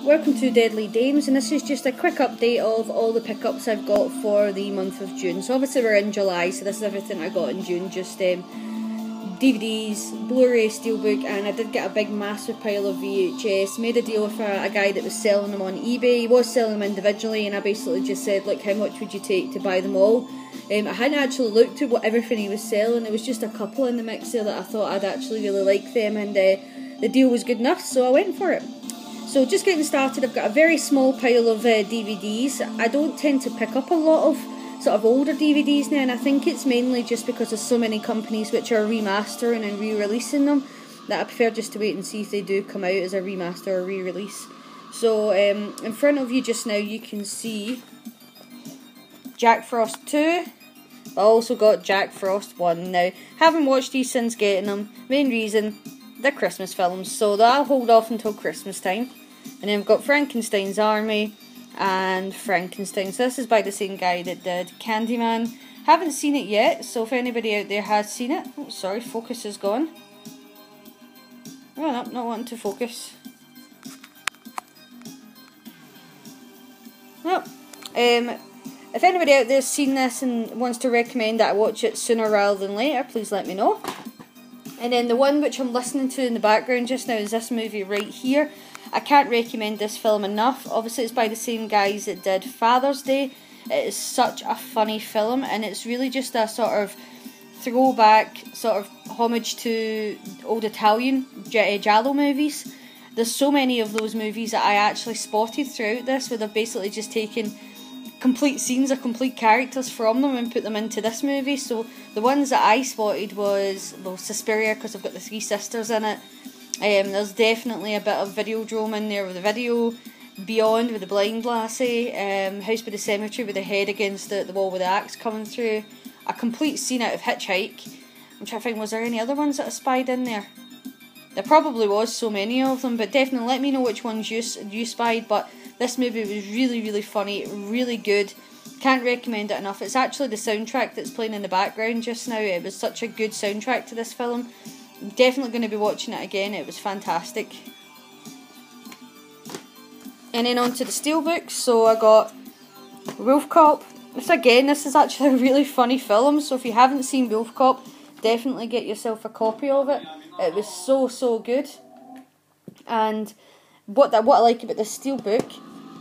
welcome to Deadly Dames, and this is just a quick update of all the pickups I've got for the month of June. So obviously we're in July, so this is everything I got in June, just DVDs, Blu-ray, steelbook, and I did get a big massive pile of VHS. Made a deal with a guy that was selling them on eBay. He was selling them individually, and I basically just said, look, how much would you take to buy them all? I hadn't actually looked at what everything he was selling. There was just a couple in the mix there that I thought I'd actually really like them, and the deal was good enough, so I went for it. So just getting started, I've got a very small pile of DVDs. I don't tend to pick up a lot of sort of older DVDs now, and I think it's mainly just because there's so many companies which are remastering and re-releasing them that I prefer just to wait and see if they do come out as a remaster or re-release. So in front of you just now you can see Jack Frost 2. I also got Jack Frost 1. Now, haven't watched these since getting them. Main reason, they're Christmas films, so that'll hold off until Christmas time. And then we've got Frankenstein's Army and Frankenstein. So this is by the same guy that did Candyman. Haven't seen it yet, so if anybody out there has seen it... Oh, sorry, focus is gone. Oh, no, not wanting to focus. Well, if anybody out there's seen this and wants to recommend that I watch it sooner rather than later, please let me know. And then the one which I'm listening to in the background just now is this movie right here. I can't recommend this film enough. Obviously it's by the same guys that did Father's Day. It is such a funny film, and it's really just a sort of throwback, sort of homage to old Italian giallo movies. There's so many of those movies that I actually spotted throughout this, where they've basically just taken complete scenes or complete characters from them and put them into this movie. So the ones that I spotted was, well, Suspiria, because I've got the three sisters in it. There's definitely a bit of Videodrome in there with the video, Beyond with the blind lassie, House by the Cemetery with the head against the wall with the axe coming through, a complete scene out of Hitchhike. I'm trying to think, was there any other ones that I spied in there? There probably was, so many of them, but definitely let me know which ones you spied. But this movie was really, really funny, really good. Can't recommend it enough. It's actually the soundtrack that's playing in the background just now. It was such a good soundtrack to this film. I'm definitely going to be watching it again. It was fantastic. And then on to the steelbook. So I got Wolf Cop. This is actually a really funny film. So if you haven't seen Wolf Cop, definitely get yourself a copy of it. It was so good. And what I like about this steelbook,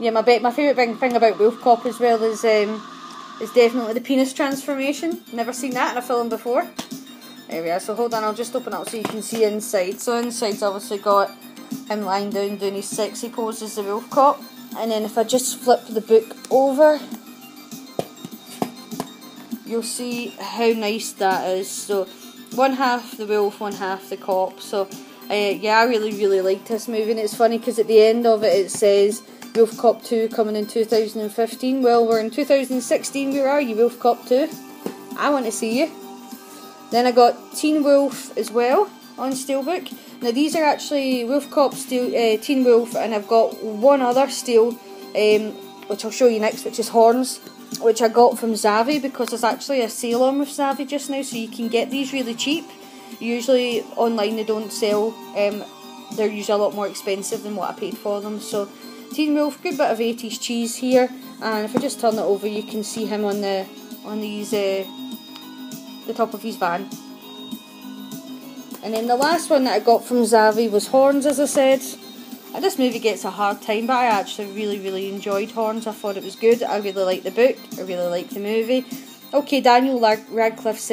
yeah, my favourite thing about Wolf Cop as well is definitely the penis transformation. Never seen that in a film before. There we are, so hold on, I'll just open it up so you can see inside. So inside's obviously got him lying down doing his sexy pose as the Wolf Cop. And then if I just flip the book over, you'll see how nice that is. So one half the wolf, one half the cop. So yeah, I really liked this movie. And it's funny because at the end of it says Wolf Cop 2 coming in 2015. Well, we're in 2016, where are you, Wolf Cop 2? I want to see you. Then I got Teen Wolf as well on steelbook. Now these are actually Wolf Cop, Teen Wolf, and I've got one other steel, which I'll show you next, which is Horns, which I got from Zavvi, because there's actually a sale on with Zavvi just now, so you can get these really cheap. Usually online they don't sell, they're usually a lot more expensive than what I paid for them. So Teen Wolf, good bit of 80s cheese here, and if I just turn it over you can see him on the top of his van. And then the last one that I got from Zavvi was Horns, as I said. And this movie gets a hard time, but I actually really enjoyed Horns. I thought it was good. I really liked the book. I really liked the movie. Okay, Daniel Radcliffe's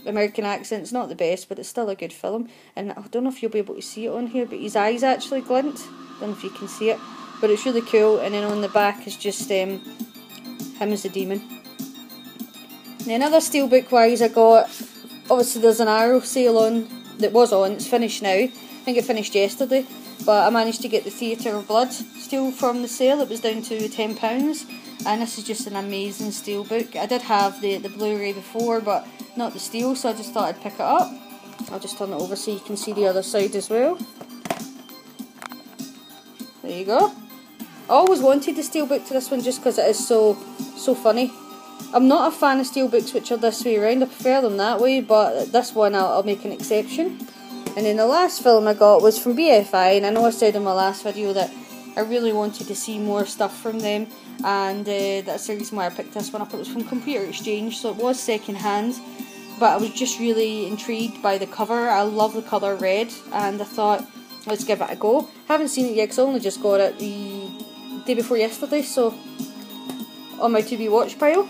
American accent's not the best, but it's still a good film. And I don't know if you'll be able to see it on here, but his eyes actually glint. Don't know if you can see it, but it's really cool. And then on the back is just him as the demon. And then other steelbook wise, I got, obviously there's an Arrow sale on, that was on, it's finished now. I think it finished yesterday, but I managed to get the Theatre of Blood steel from the sale. It was down to £10, and this is just an amazing steelbook. I did have the Blu-ray before, but not the steel, so I just thought I'd pick it up. I'll just turn it over so you can see the other side as well. There you go. I always wanted the steelbook to this one just because it is so funny. I'm not a fan of steelbooks which are this way around. I prefer them that way, but this one I'll make an exception. And then the last film I got was from BFI, and I know I said in my last video that I really wanted to see more stuff from them, and that's the reason why I picked this one up. It was from Computer Exchange, so it was second hand, but I was just really intrigued by the cover. I love the colour red, and I thought, let's give it a go. Haven't seen it yet because I only just got it the day before yesterday, so on my to be watch pile.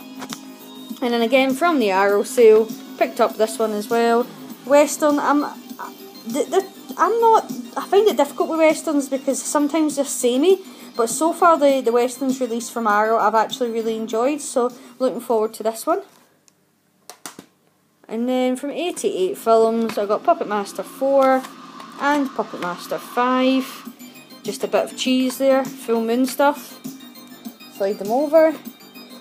And then again from the Arrow sale, picked up this one as well. Western, I find it difficult with Westerns because sometimes they're samey, but so far the Westerns released from Arrow I've actually really enjoyed, so looking forward to this one. And then from 88 Films, I got Puppet Master 4 and Puppet Master 5. Just a bit of cheese there, full moon stuff. Slide them over.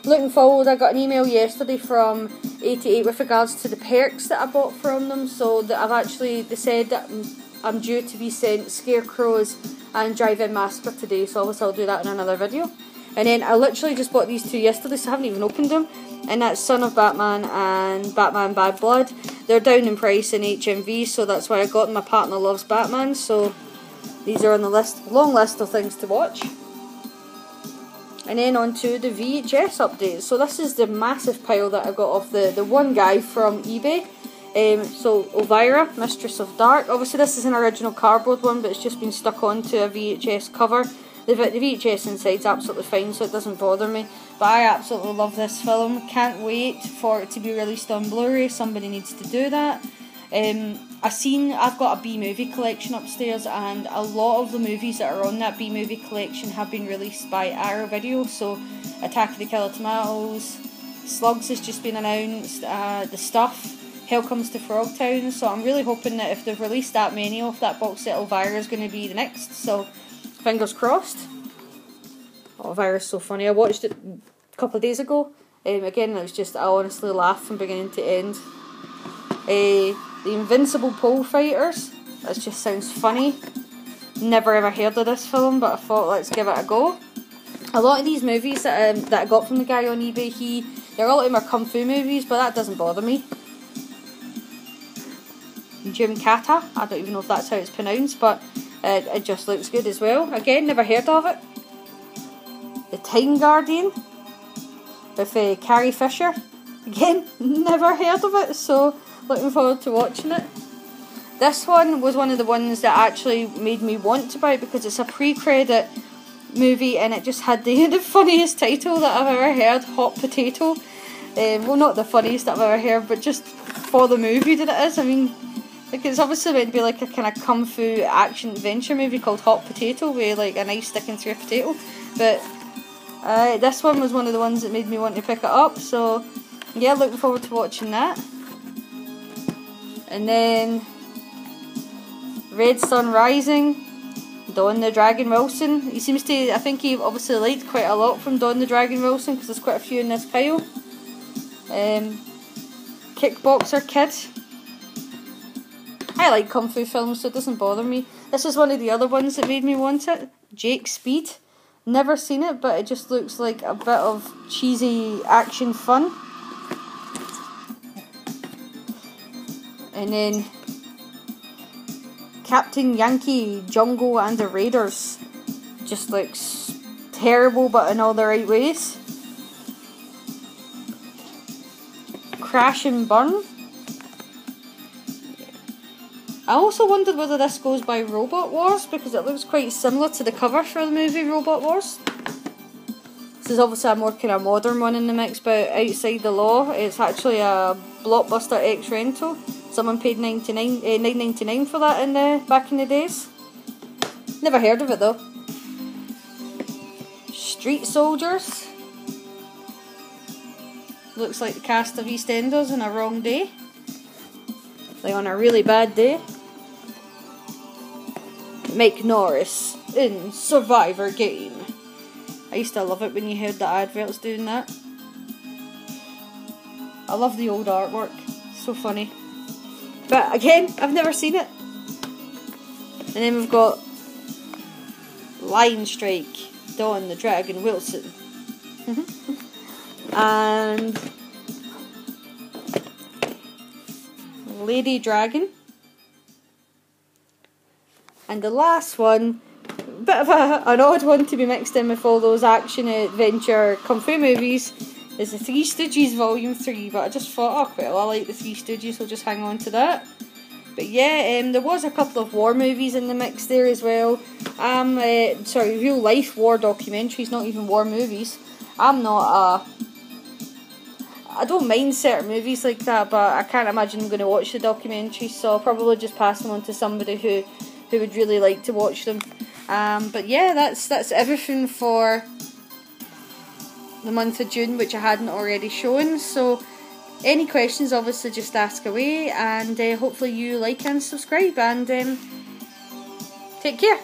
Looking forward, I got an email yesterday from 88 with regards to the perks that I bought from them, so that they said that I'm due to be sent Scarecrows and Drive-In Massacre today, so obviously I'll do that in another video. And then I literally just bought these two yesterday, so I haven't even opened them, and that's Son of Batman and Batman Bad Blood. They're down in price in HMV, so that's why I got them. My partner loves Batman, so these are on the long list of things to watch. And then on to the VHS updates. So this is the massive pile that I got off the one guy from eBay. So Elvira, Mistress of Dark. Obviously this is an original cardboard one, but it's just been stuck onto a VHS cover. The VHS inside's absolutely fine, so it doesn't bother me. But I absolutely love this film. Can't wait for it to be released on Blu-ray. Somebody needs to do that. I've got a B-movie collection upstairs, and a lot of the movies that are on that B-movie collection have been released by Arrow Video. So Attack of the Killer Tomatoes, Slugs has just been announced, The Stuff, Hell Comes to Frogtown. So I'm really hoping that if they've released that many of that box set, Elvira is going to be the next. So fingers crossed. Oh, Elvira's so funny. I watched it a couple of days ago. Again, it was just, I honestly laughed from beginning to end. The Invincible Pole Fighters. That just sounds funny. Never ever heard of this film, but I thought let's give it a go. A lot of these movies that I got from the guy on eBay, they're all of them are kung fu movies, but that doesn't bother me. Jim Kata, I don't even know if that's how it's pronounced, but it just looks good as well. Again, never heard of it. The Time Guardian with Carrie Fisher. Again, never heard of it, so looking forward to watching it. This one was one of the ones that actually made me want to buy it because it's a pre-credit movie and it just had the funniest title that I've ever heard, Hot Potato. Well, not the funniest that I've ever heard, but just for the movie that it is. I mean, like, it's obviously meant to be like a kind of kung fu action adventure movie called Hot Potato with like a knife sticking through a potato. But this one was one of the ones that made me want to pick it up, so yeah, looking forward to watching that. And then Red Sun Rising, Don the Dragon Wilson. He seems to, I think he obviously liked quite a lot from Don the Dragon Wilson because there's quite a few in this pile. Kickboxer Kid. I like kung fu films, so it doesn't bother me. This is one of the other ones that made me want it. Jake Speed. Never seen it, but it just looks like a bit of cheesy action fun. And then Captain Yankee, Jungle and the Raiders. Just looks terrible, but in all the right ways. Crash and Burn. I also wondered whether this goes by Robot Wars, because it looks quite similar to the cover for the movie Robot Wars. This is obviously a more kind of modern one in the mix, but Outside the Law. It's actually a Blockbuster X rental. Someone paid $9.99 for that back in the days. Never heard of it though. Street Soldiers. Looks like the cast of EastEnders on a wrong day. Like on a really bad day. Mike Norris in Survivor Game. I used to love it when you heard the adverts doing that. I love the old artwork. So funny. But again, I've never seen it. And then we've got Lion Strike, Don the Dragon Wilson. And Lady Dragon. And the last one, bit of an odd one to be mixed in with all those action, adventure, kung fu movies is the Three Stooges Volume 3, but I just thought, oh well, I like the Three Stooges, so I'll just hang on to that. But yeah, there was a couple of war movies in the mix there as well. Sorry, real life war documentaries, not even war movies. I don't mind certain movies like that, but I can't imagine I'm going to watch the documentaries, so I'll probably just pass them on to somebody who would really like to watch them. But yeah, that's everything for the month of June, which I hadn't already shown. So any questions, obviously just ask away, and hopefully you like and subscribe, and take care.